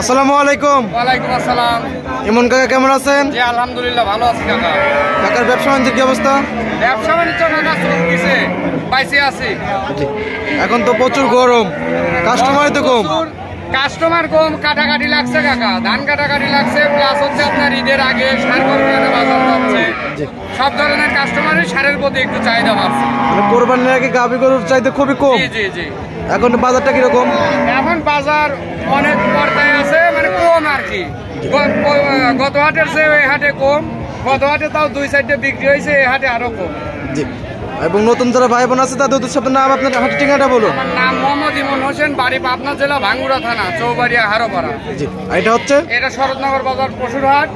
আসসালামু আলাইকুম। ওয়ালাইকুম আসসালাম। ইমন কাকা কেমন আছেন? জি আলহামদুলিল্লাহ ভালো আছি কাকা। কাকার ব্যবসা বাণিজ্যের কি অবস্থা? ব্যবসা বাণিজ্য কাকা চলতেছে, পাইছে আছি। এখন তো প্রচুর গরম, কাস্টমার তো কম। কাস্টমার কম, কাটাকাটি লাগছে কাকা, ধান কাটাকাটি লাগছে, প্লাস হচ্ছে আপনার ঈদের আগে সার গরমের বাজার হচ্ছে, সব ধরনের কাস্টমারের সারের প্রতি একটু চাহিদা বাড়ছে। মানে কোরবানির আগে গাভী গরুর চাইতে খুবই কম। জি জি জি। এখন বাজারটা কিরকম? এখন বাজার অনেক পর্দায় আছে, মানে কম আর কি। গত হাটের চেয়ে এই হাটে কম। গত হাটে তাও 2 সাইডে বিক্রি হয়েছে, এই হাটে আরো কম। জি। এবং নতুন যারা ভাই বোন আছে তাদের সাথে নাম, আপনার হাটের ঠিকানাটা বলুন। আমার নাম মোহাম্মদ ইমন হোসেন, বাড়ি পাবনা জেলা ভাঙ্গুড়া থানা, চৌবাড়িয়া হারোপাড়া। জি। এটা হচ্ছে এটা শরৎনগর বাজার পশুরহাট,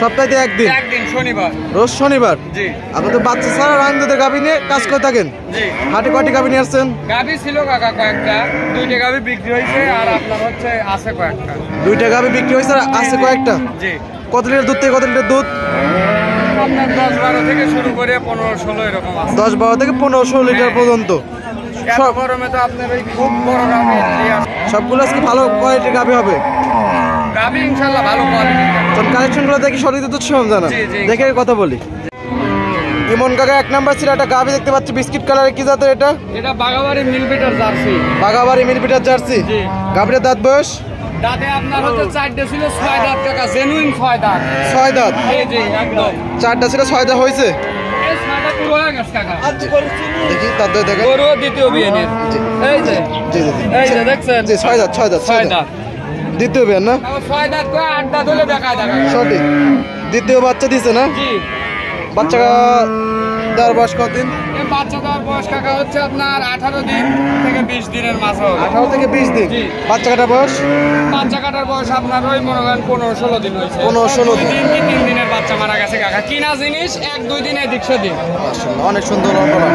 সপ্তাহে একদিন শনিবার, রোজ শনিবার। জি। আপনি তো বাচ্চা ছাড়া রাঙ্গুদের গাভী নিয়ে কাজ করে থাকেন। জি। হাটে কয়টি গাভী নিয়ে আসছেন? গাভী ছিল কাকা কয়েকটা, 2টা গাভী বিক্রি হয়েছে, আর আপনার হচ্ছে আছে কয়েকটা। 2টা গাভী বিক্রি হয়েছে আর আছে কয়েকটা। জি। কত লিটার দুধ থেকে কত লিটার দুধ? আপনার 10-12 থেকে শুরু করে 15-16 এরকম আছে। 10-12 থেকে 15-16 লিটার পর্যন্ত। এত গরমে তো আপনার এই খুব বড় গাভী দিয়ে আসে। সবগুলো আজকে ভালো কোয়ালিটির গাভী হবে। গাভী ইনশাআল্লাহ ভালো কোয়ালিটি। কালেকশনগুলো দেখি সঠিক তো জানা, জি, জি। দেখে কথা বলি। ইমন কাকা 1 নাম্বার ছিল একটা গাভী দেখতে পাচ্ছি, বিস্কিট কালারের, কি জাতের এটা? এটা বাগাবাড়ি মিলবিটার জার্সি। বাগাবাড়ি মিলবিটার জার্সি। জি। গাভীর দাঁত বয়স? দাঁতে আপনার হচ্ছে 4টে ছিল, 6 দাঁত টাকা, জেনুইন 6 দাঁত। 6 দাঁত। জি জি একদম। 4টা ছিল, 6 দাঁত হয়েছে। এই 6টা পুরো হয়ে গেছে কাকা। দেখি তার দাঁত দেখেন। গরু দ্বিতীয় বিয়ানের। জি। এই যে জি জি জি। এই যে দেখছেন, জি 6 দাঁত 6 দাঁত 6 দাঁত। দ্বিতীয় বিয়ান না? 6 দাঁত করে 8 দাঁত হলে দেখা দেখা। সঠিক। দ্বিতীয় বাচ্চা দিছে না? জি। বাচ্চা দেওয়ার বয়স কতদিন? এই বাচ্চা দেওয়ার বয়স কাকা হচ্ছে আপনার 18 দিন থেকে 20 দিনের মাঝে হবে। 18 থেকে 20 দিন। জি। বাচ্চা কাটার বয়স? বাচ্চা কাটার বয়স আপনার ওই মনে করেন 15-16 দিন হয়েছে। 15-16 দিন। 2 দিন কি 3 দিনের বাচ্চা মারা গেছে কাকা। কিনা জিনিস 1-2 দিন এদিক সেদিক। মাশাআল্লাহ, অনেক সুন্দর অপরা।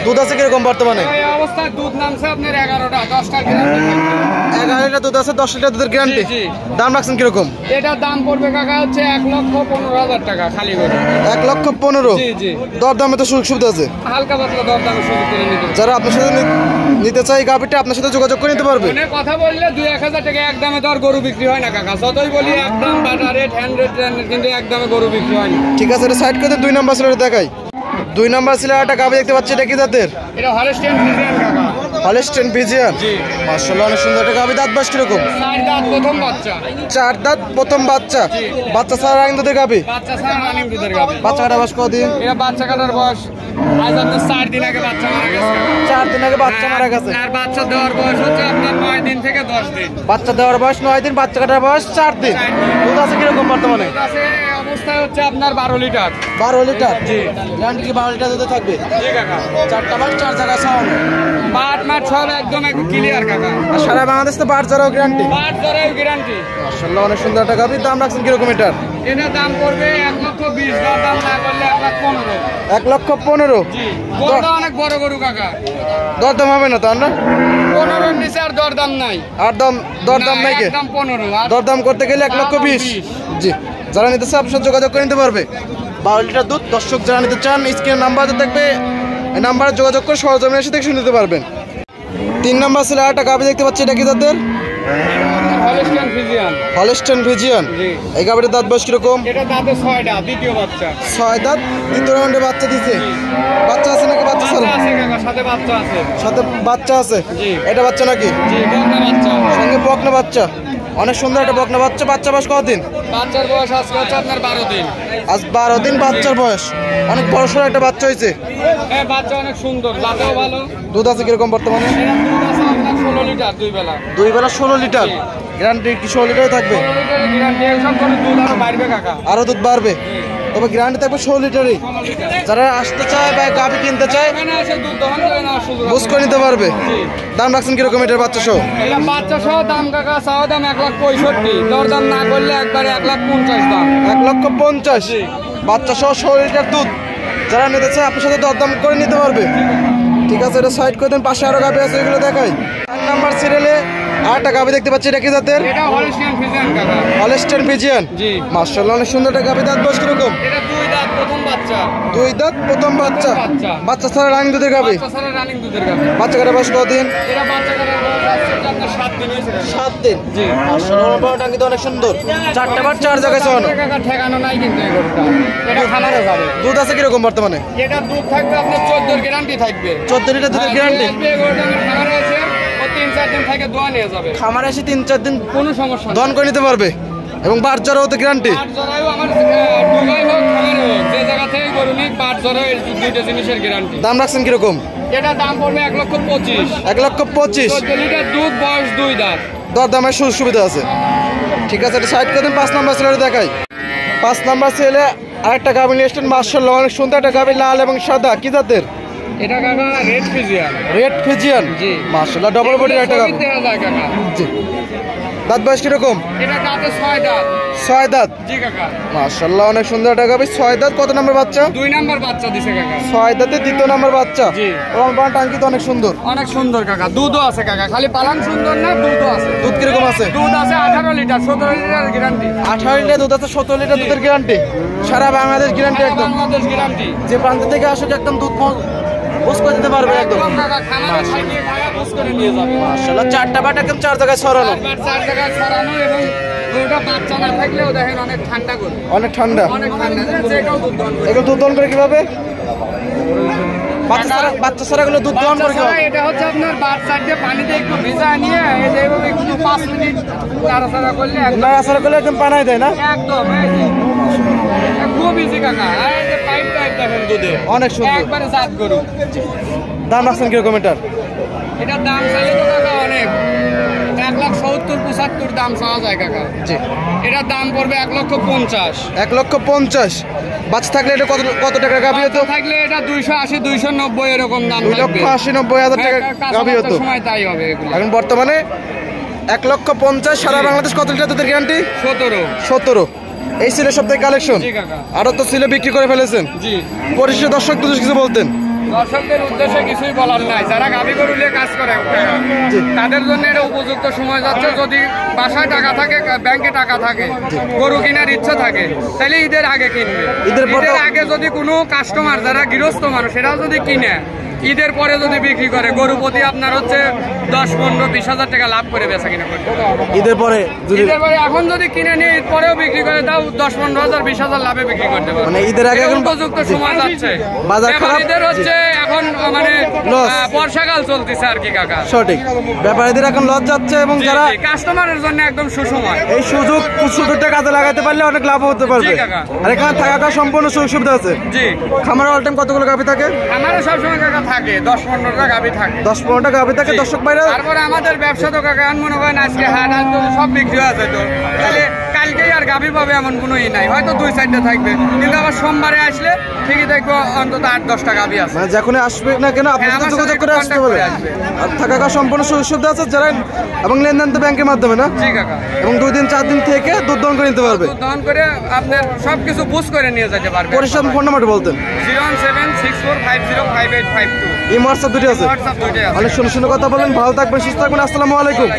দুধ আছে কিরকম বর্তমানে? এই অবস্থায় দুধ নামছে আপনার 11টা, 10টার গ্যারান্টি। 11 লিটার দুধ আছে, 10 লিটার দুধের গ্যারান্টি। জি, জি। দাম রাখছেন কিরকম? এটার দাম পড়বে কাকা হচ্ছে 1,15,000 টাকা খালি করে। 1,15,000। জি জি। দরদামে তো সুযোগ সুবিধা আছে। হালকা পাতলা দরদামের সুযোগ করে নিতে হবে। যারা আপনার সাথে নিতে চাই গাভীটা, আপনার সাথে যোগাযোগ করে নিতে পারবে। ফোনে কথা বললে 2-1,000 টাকা একদমে তো আর গরু বিক্রি হয় না কাকা। যতই বলি একদম বাটা রেট, হ্যান্ড রেট, কিন্তু একদমে গরু বিক্রি হয় না। ঠিক আছে, এটা সাইড করে 2 নাম্বার ছিল, এটা দেখাই। 2 নাম্বার ছিল একটা গাভী দেখতে পাচ্ছি, এটা কি জাতের? এটা হলস্টেইন ফ্রিজিয়ান কাকা। Holstein Friesian. জি। মাশাআল্লাহ, অনেক সুন্দর একটা গাভী। দাঁত বয়স কিরকম? 4 দাঁত প্রথম বাচ্চা। 4 দাঁত প্রথম বাচ্চা। জি। বাচ্চা ছাড়া রানিং দুধের গাভী। বাচ্চা ছাড়া রানিং দুধের গাভী। বাচ্চা কাটার বয়স কতদিন? এটা বাচ্চা কাটার বয়স আজ আপনার 4 দিন আগে বাচ্চা মারা গেছে কাকা। 4 দিন আগে বাচ্চা মারা গেছে। আর বাচ্চা দেওয়ার বয়স হচ্ছে আপনার 9 দিন থেকে 10 দিন। বাচ্চা দেওয়ার বয়স 9 দিন, বাচ্চা কাটার বয়স 4 দিন। 4 দিন। দুধ আছে কিরকম বর্তমানে? দুধ আছে অবস্থায় হচ্ছে আপনার 12 লিটার। 12 লিটার। জি। গ্যারান্টি কি 12 লিটার দুধ থাকবে? জি কাকা। 4টা বাট 4 জায়গা সাওয়ানো। বাট মাঠ সব একদম ক্লিয়ার কাকা। আর সারা বাংলাদেশ তো বাট ছাড়াও গ্যারান্টি। বাট ধরে গ্যারান্টি। মাশাআল্লাহ, অনেক সুন্দর একটা গাভী। দাম রাখছেন কিরকম এটার? এটা দাম পড়বে 1,20,000, দাম না করলে 1,15,000। 1,15,000। জি। গরুটা অনেক বড় গরু কাকা। দরদাম হবে না তার না? 15 নিচে আর দরদাম নাই। আর দরদাম নাই কে? একদম 15। আর দরদাম করতে গেলে 1,20,000। জি। যারা নিতে চায় আপনার সাথে যোগাযোগ করে নিতে পারবে। 12 লিটার দুধ। দর্শক যারা নিতে চান, স্ক্রিনে নাম্বার থাকবে, এই নাম্বারে যোগাযোগ করে সরজমিনে এসে দেখে নিতে পারবেন। 3 নাম্বার ছিল একটা গাভী দেখতে পাচ্ছি, এটা কি জাতের? Holstein Friesian. Holstein Friesian. জি। এই গাভীটার দাঁত বয়স কিরকম? এটা দাঁতে 6টা, দ্বিতীয় বাচ্চা। 6 দাঁত, দ্বিতীয় রাউন্ডে বাচ্চা দিছে। বাচ্চা আছে নাকি? বাচ্চা বাচ্চা ছাড়া? আছে কাকা, সাথে বাচ্চা আছে। সাথে বাচ্চা আছে। জি। এটা বাচ্চা নাকি? জি, বকনা বাচ্চা। সঙ্গে বকনা বাচ্চা। অনেক সুন্দর একটা বকনা বাচ্চা। বাচ্চা বয়স কতদিন? বাচ্চার বয়স আজকে হচ্ছে আপনার 12 দিন। আজ 12 দিন বাচ্চার বয়স। অনেক বড় সড়ো একটা বাচ্চা হয়েছে। হ্যাঁ, বাচ্চা অনেক সুন্দর, জাতেও ভালো। দুধ আছে কিরকম বর্তমানে? এরা দুধ আছে আপনার 16 লিটার 2 বেলা। 2 বেলা 16 লিটার। গ্যারান্টি কি 16 লিটার থাকবে? 16 লিটারের গ্যারান্টি। এসব করে দুধ আরো বাড়বে কাকা। আরো দুধ বাড়বে, তবে গ্যারান্টি থাকবে 16 লিটারই। 16 লিটার। যারা আসতে চায় বা গাভী কিনতে চায়, এখানে এসে দুধ দহন করে নেওয়ার সুযোগ আছে। বুঝ করে নিতে পারবে। জি। দাম রাখছেন কিরকম এটার বাচ্চা সহ? এটা বাচ্চা সহ দাম কাকা, চাওয়া দাম 1,65,000, দরদাম না করলে একবারে 1,50,000 দাম। 1,50,000। বাচ্চা সহ 16 লিটার দুধ। যারা নিতে চায় আপনার সাথে দরদাম করে নিতে পারবে। ঠিক আছে, এটা সাইড করে দেন। পাশে আরো গাভী আছে, এগুলো দেখাই। 4 নাম্বার সিরিয়ালে আরেকটা গাভী দেখতে পাচ্ছি, এটা কি জাতের? এটা হলস্টেইন ফ্রিজিয়ান কাকা। Holstein Friesian. জি। মাশাআল্লাহ, অনেক সুন্দর একটা গাভী। দাঁত বয়স কিরকম? এটা 2 দাঁত প্রথম বাচ্চা। 2 দাঁত প্রথম বাচ্চা। বাচ্চা। বাচ্চা ছাড়া রানিং দুধের গাবি। বাচ্চা ছাড়া রানিং দুধের গাভী। বাচ্চা কাটা বয়স কতদিন? এটা বাচ্চা কাটার বয়স আছে আপনার 7 দিন হয়েছে। 7 দিন। জি। মাশাআল্লাহ টাঙ্গি তো অনেক সুন্দর। 4টা বার 4 জায়গায় চড়ানো। কাকা ঠেকানো নাই কিন্তু এই গরুটা। এটা খামারে যাবে। দুধ আছে কি রকম বর্তমানে? এটা দুধ থাকবে আপনার 14 এর গ্যারান্টি থাকবে। 14 লিটার দুধের গ্যারান্টি। এই গরুটা আমার খামারে আছে, ও 3-4 দিন থেকে দোয়া নিয়ে যাবে। খামারে এসে 3-4 দিন কোনো সমস্যা নেই। দন করে নিতে পারবে এবং বার জরাও তো গ্যারান্টি। পাট জরায়ু আমার ডুবাই হোক খামারে হোক, যে জায়গা থেকে গরু নিক পাট জরায়ু, এই দুইটা জিনিসের গ্যারান্টি। দাম রাখছেন কি রকম? এটা দাম পড়বে 1,25,000। 1,25,000। 14 লিটার দুধ, বয়স 2 দাঁত। দর দামের সুযোগ সুবিধা আছে। ঠিক আছে, এটা সাইড করে দিন। 5 নাম্বার ছেলে দেখাই। 5 নাম্বার ছেলে আরেকটা গাভী নিয়ে এসছেন। মাশাআল্লাহ অনেক সুন্দর একটা গাভী, লাল এবং সাদা। কি জাতের? এটা কাকা রেড ফিজিয়ান। Red Friesian. জি। মাশাআল্লাহ ডবল বডির একটা গাভী। দেখা যায় কাকা। জি। দাঁত বয়স কিরকম? এটা দাঁতে 6 দাঁত। 6 দাঁত। জি কাকা। মাশাআল্লাহ অনেক সুন্দর একটা গাভী। 6 দাঁত। কত নাম্বার বাচ্চা? 2 নাম্বার বাচ্চা দিছে কাকা। 6 দাঁতে 2য় নাম্বার বাচ্চা। জি। এবং টাঙ্কি তো অনেক সুন্দর। অনেক সুন্দর কাকা, দুধও আছে কাকা, খালি পালান সুন্দর না, দুধও আছে। দুধ কিরকম আছে? দুধ আছে 18 লিটার, 17 লিটার গ্যারান্টি। 18 লিটার দুধ আছে, 17 লিটার দুধের গ্যারান্টি। সারা বাংলাদেশ গ্যারান্টি একদম। বাংলাদেশ গ্যারান্টি। যে প্রান্ত থেকে আসুক একদম দুধ বুঝ করে দিতে পারবে একদম। একদম কাকা, খামারে খাইয়ে খায়া বুঝ করে নিয়ে যাবে। মাশাআল্লাহ 4টা বাট একদম 4 জায়গায় ছড়ানো। 4 জায়গায় ছড়ানো, এবং গরুটা বাচ্চা না থাকলেও দেখেন অনেক ঠান্ডা গরু। অনেক ঠান্ডা। অনেক ঠান্ডা, যে কেউ দুধ দহন করে। এগুলো দুধ দহন করে কিভাবে? বাচ্চা ছাড়াগুলো দুধ দহন করে বাচ্চা ছাড়া কিভাবে? এটা হচ্ছে আপনার বাচ্চা দিয়ে পানিতে একটু ভিজা নিয়ে এই যে এইভাবে একটু 5 মিনিট নাড়াচাড়া করলে একদম নাড়াচাড়া করলে একদম পানায় দেয় না? একদম এই যে, খুব ইজি কাকা। আর এই যে পাইপ টাইপ দেখেন দুধে, অনেক সুন্দর। একবারে জাত গরু। দাম রাখছেন কিরকম এটার? এটার দাম চাইলে তো কাকা অনেক, 1,70,000-75,000 দাম চাওয়া যায় কাকা। জি। এটার দাম পড়বে 1,50,000। 1,50,000। বাচ্চা থাকলে এটা কত টাকা গাভী হতো? বাচ্চা থাকলে এটা 280-290 এরকম দাম থাকবে। 2,80,90,000 টাকা গাভী হতো। সময় তাই হবে এগুলো। এখন বর্তমানে 1,50,000। সারা বাংলাদেশ কত লিটার দুধের গ্যারান্টি? 17। এই ছিল সপ্তাহে কালেকশন। জি কাকা। আরো তো ছিল বিক্রি করে ফেলেছেন। জি। পরিশেষে দর্শক কিছু বলতেন? দর্শকদের উদ্দেশ্যে কিছুই বলার নাই, যারা গাভী গরু নিয়ে কাজ করে তাদের জন্য এটা উপযুক্ত সময় যাচ্ছে। যদি বাসায় টাকা থাকে, ব্যাংকে টাকা থাকে, গরু কেনার ইচ্ছা থাকে, তাহলে ঈদের আগে কিনবে। ঈদের আগে যদি কোনো কাস্টমার যারা গৃহস্থ মানুষ এরাও যদি কিনে, ঈদের পরে যদি বিক্রি করে, গরু প্রতি আপনার হচ্ছে 10-15-20,000 টাকা লাভ করে বেচা কিনা করতে। ঈদের পরে এখন যদি কিনে নিয়ে ঈদ পরেও বিক্রি করে, তাও 10-15,000-20,000 লাভে বিক্রি করতে পারবে। মানে ঈদের আগে এখন উপযুক্ত সময় যাচ্ছে। বাজার খারাপ। ঈদের হচ্ছে এখন মানে বর্ষাকাল চলতেছে আর কি কাকা। সঠিক। ব্যাপারীদের এখন লস যাচ্ছে এবং যারা কাস্টমারের জন্য একদম সুসময়। এই সুযোগটা কাজে লাগাতে পারলে অনেক লাভ হতে পারবে। আর এখানে থাকা সম্পূর্ণ সুযোগ সুবিধা আছে। জি। খামারে অল টাইম কতগুলো গাভী থাকে? আমারও সবসময় কাকা থাকে 10-15টা গাভী থাকে। 10-15টা গাভী থাকে। দর্শক ভাইরা, তারপরে আমাদের ব্যবসা তো কাকা মনে করেন আজকে হাট আজ সব বিক্রি হয়ে যায়, তো তাহলে কালকেই আর গাভী পাবে এমন কোনো নাই, হয়তো 2-4টা থাকবে, কিন্তু আবার সোমবারে আসলে ঠিকই দেখবো অন্তত 8-10টা গাভী আছে। মানে যখনই আসবে না কেন আপনার সাথে যোগাযোগ করে আসতে হবে। আর থাকা সম্পূর্ণ সুযোগ সুবিধা আছে যারা, এবং লেনদেন তো ব্যাংকের মাধ্যমে না? জি কাকা। এবং 2-4 দিন থেকে দুধ দহন করে নিতে পারবে। দুধ দহন করে আপনার সবকিছু বুঝ করে নিয়ে যেতে পারবে। পরিষ্কার ফোন নাম্বারটা বলতেন? 01764505852। এই হোয়াটসঅ্যাপ দুটি আছে। হোয়াটসঅ্যাপ দুইটাই আছে। অনেক সুন্দর কথা বলেন। ভালো থাকবেন, সুস্থ থাকবেন। আসসালামু আলাইকুম।